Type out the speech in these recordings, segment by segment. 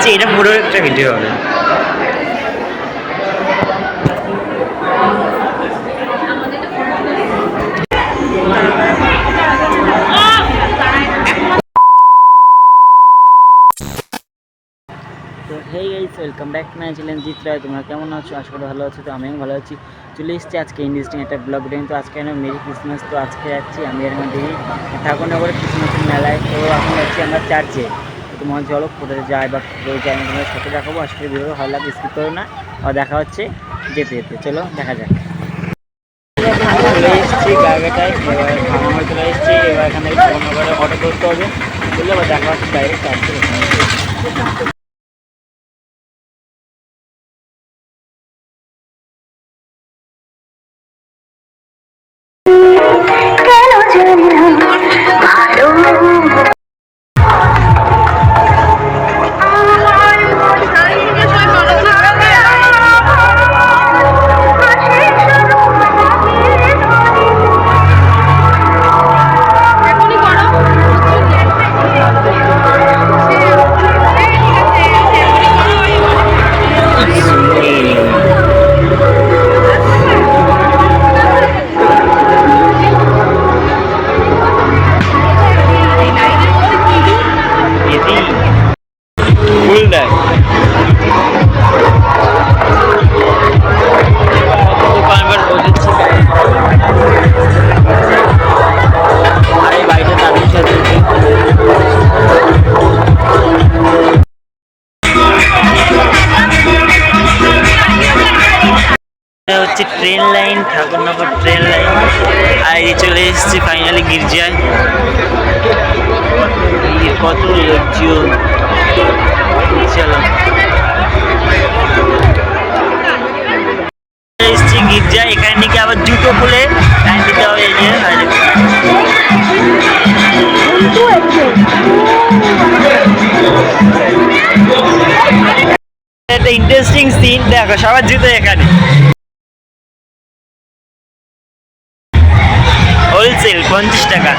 যাচ্ছি, এটা পুরো একটা ভিডিও হবে। তো hey guys, welcome back to my channel Jit Roy. তোমরা কেমন আছো? আশা করি ভালো আছো। তো আমিও ভালো আছি। চলে এসেছি আজকে ইন্টারেস্টিং একটা ব্লগ ভিডিও। তো আজকে আমি মেরি ক্রিসমাস। তো আজকে যাচ্ছি আমি এর মধ্যে ঠাকুরনগরে ক্রিসমাসের মেলায়। তো এখন যাচ্ছি আমরা চার্চে। তো তোমার চলো কোথায় যাই বা কোথায় যাই আমি তোমাদের সাথে দেখাবো। আজকে ভিডিও ভালো লাগে, স্কিপ করো না। আর দেখা হচ্ছে যেতে যেতে। চলো দেখা যাক। চলে এসেছি জায়গাটায়, এবার ভাঙাময় চলে এসেছি। এবার এখান থেকে ঠাকুরনগরে অটো করতে হবে। বললে এবার দেখা হচ্ছে ডাইরেক্ট চার্চে। হচ্ছে train line, Thakurnagar train line. আর এই চলে এসেছি ফাইনালি গির্জায়। কত লোকজন, চলো এসেছি গির্জায়। এখানে নাকি আবার জুতো খুলে লাইন দিতে হবে। এই যে একটা ইন্টারেস্টিং সিন দেখো, সবার জুতো এখানে হোলসেল 50 টাকা।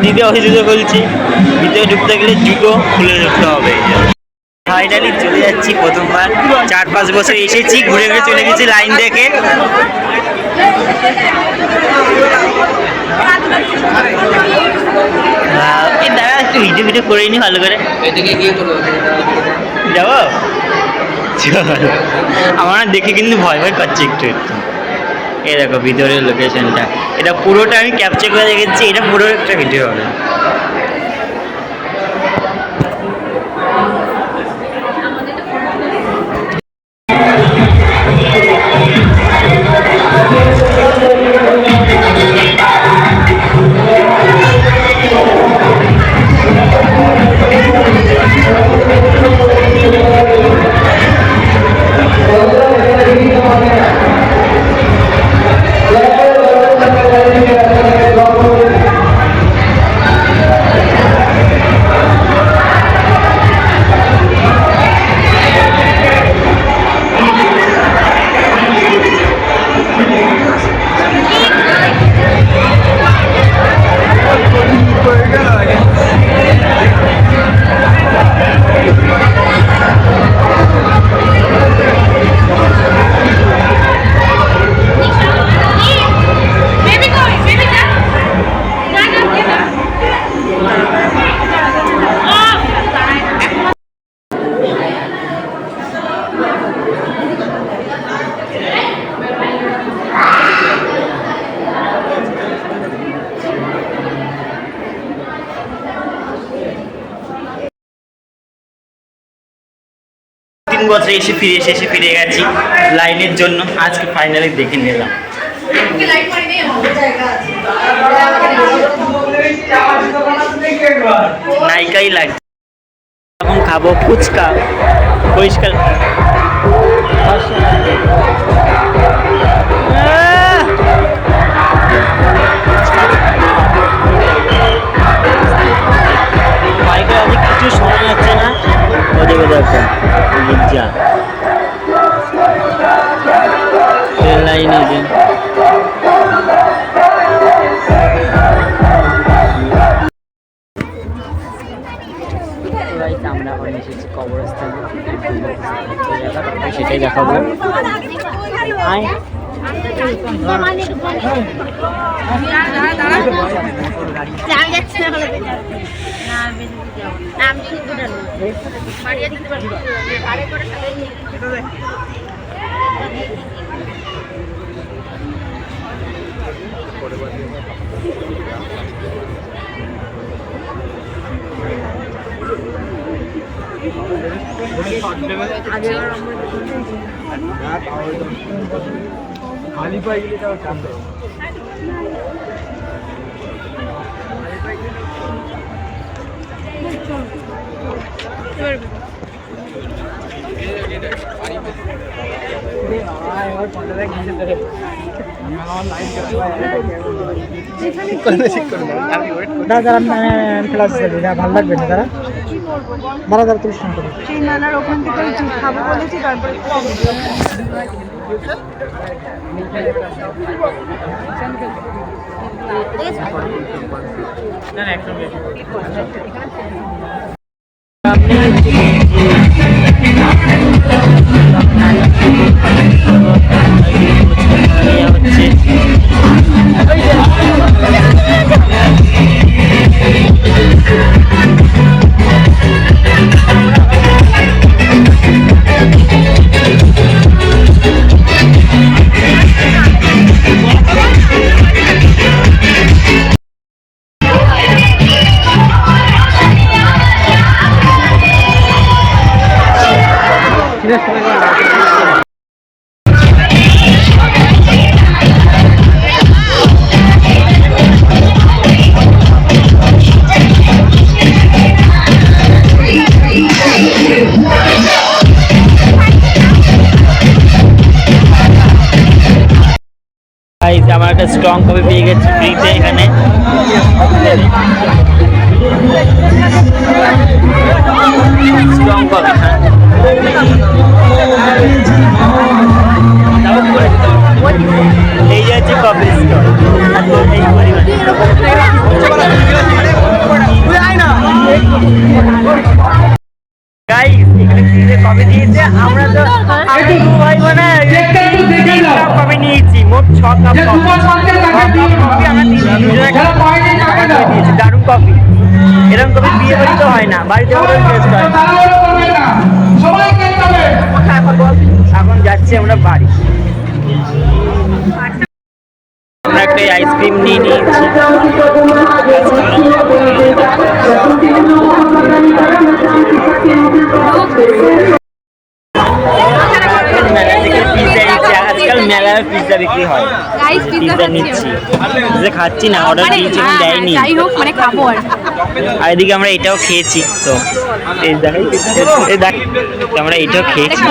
দিদি ওই জুতো খুলছি, ভিতরে ঢুকতে গেলে জুতো খুলে ঢুকতে হবে। ফাইনালি চলে যাচ্ছি, প্রথমবার 4-5 বছর এসেছি, ঘুরে ঘুরে চলে গেছি লাইন দেখে। দাঁড়া একটু ভিডিও ভিডিও করে নি ভালো করে। যাবো আমার দেখে কিন্তু ভয় ভয় করছে একটু একটু। এই দেখো ভিতরের লোকেশনটা, এটা পুরোটা আমি ক্যাপচার করে রেখেছি। এটা পুরো একটা ভিডিও হবে। বছর এসে ফিরে গেছি লাইনের জন্য। আজকে ফাইনালি দেখে নিলাম। নাইকাই লাগছে। এখন খাবো ফুচকা, পরিষ্কার বাইকে আজ কিছু শোনা যাচ্ছে না। ওদিকে দেখো গির্জা, ট্রেন লাইন আছে। গাইস আমরা এখন এসেছি কবরস্থানে, সেটাই দেখাবো। खाली पाहिजे দাদা ক্লাস ভালো লাগবে না তারা মারা দাঁড়া তুই শুনতে সেই নানার ওখান থেকে খাবো বলেছি তারপরে আমার একটা স্ট্রং কপি পেয়ে গেছি ফ্রিতে এখানে। স্ট্রং কপি এই যাচ্ছে কপি স্টল এই পরিমাণ। গাইস এখানে ফ্রিতে কপি দিয়েছে, আমরা তো ভাই মানে কপি নিয়েছি, মোট 6 কাপ কপি আমরা দিয়েছি। দারুণ কপি, এরকম কপি বিয়ে বাড়িতে হয় না, বাড়িতে এখন যাচ্ছি আমরা বাড়ি। আমরা একটা আইসক্রিম নিয়ে নিয়েছি। আজকাল মেলায় পিৎজা বিক্রি হয়, পিৎজা নিচ্ছি, পিৎজা খাচ্ছি না, অর্ডার দিয়েছি এখন দেয়নি, আর এদিকে আমরা এটাও খেয়েছি। তো আমরা এটাও খেয়েছি।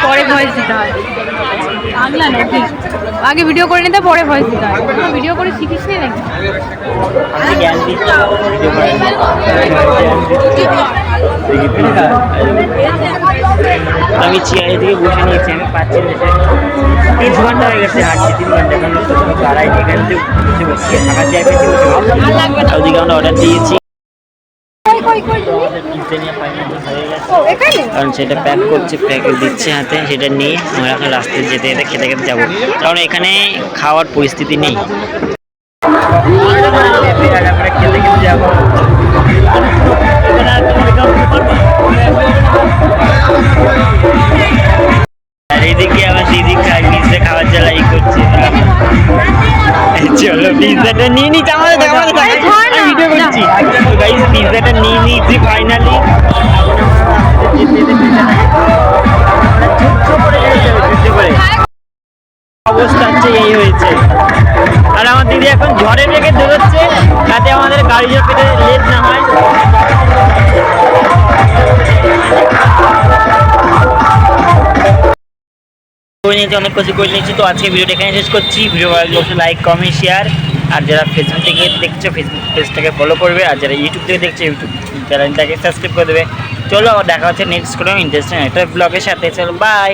পরে ভয়েস দিতে হয়, আগে ভিডিও করে নিতে পরে ভয়েস দিতে হয়। ভিডিও করে শিখিস নি নাকি? আমি চেয়ারে থেকে বসে নিয়েছি, আমি পাচ্ছি না, 3 ঘন্টা হয়ে গেছে হাঁটছি, 3 ঘন্টা এখন দাঁড়াই এখানে বসে বসে থাকা চেয়ার পেয়েছি, ওদিকে আমরা অর্ডার দিয়েছি। কারণ সেটা প্যাক করছে, প্যাক দিচ্ছে হাতে, সেটা নিয়ে আমরা এখন রাস্তায় যেতে যেতে খেতে খেতে যাবো, কারণ এখানে খাওয়ার পরিস্থিতি নেই। আমরা খেতে খেতে যাবো। আর এদিকে আমার দিদি পিৎজা খাওয়ার জ্বালা ই করছে। চলো পিৎজাটা নিয়ে নিচ্ছি, আমাদের ভিডিও করছি। গাইস পিৎজাটা নিয়ে নিয়েছি ফাইনালি। অবস্থা হচ্ছে এই হয়েছে, আর আমার দিদি এখন ঝড়ে রেখে দৌড়চ্ছে যাতে আমাদের গাড়ি পেতে লেট না হয়। অনেক কিছু করে নিয়েছি। তো আজকে ভিডিওটা এখানে শেষ করছি। ভিডিও ভালো লাগলে লাইক কমেন্ট শেয়ার, আর যারা ফেসবুক থেকে দেখছো ফেসবুক পেজটাকে ফলো করবে, আর যারা ইউটিউব থেকে দেখছো ইউটিউব চ্যানেলটাকে সাবস্ক্রাইব করে দেবে। চলো আবার দেখা হচ্ছে নেক্সট কোনো ইন্টারেস্টিং একটা ব্লগের সাথে। চলো বাই।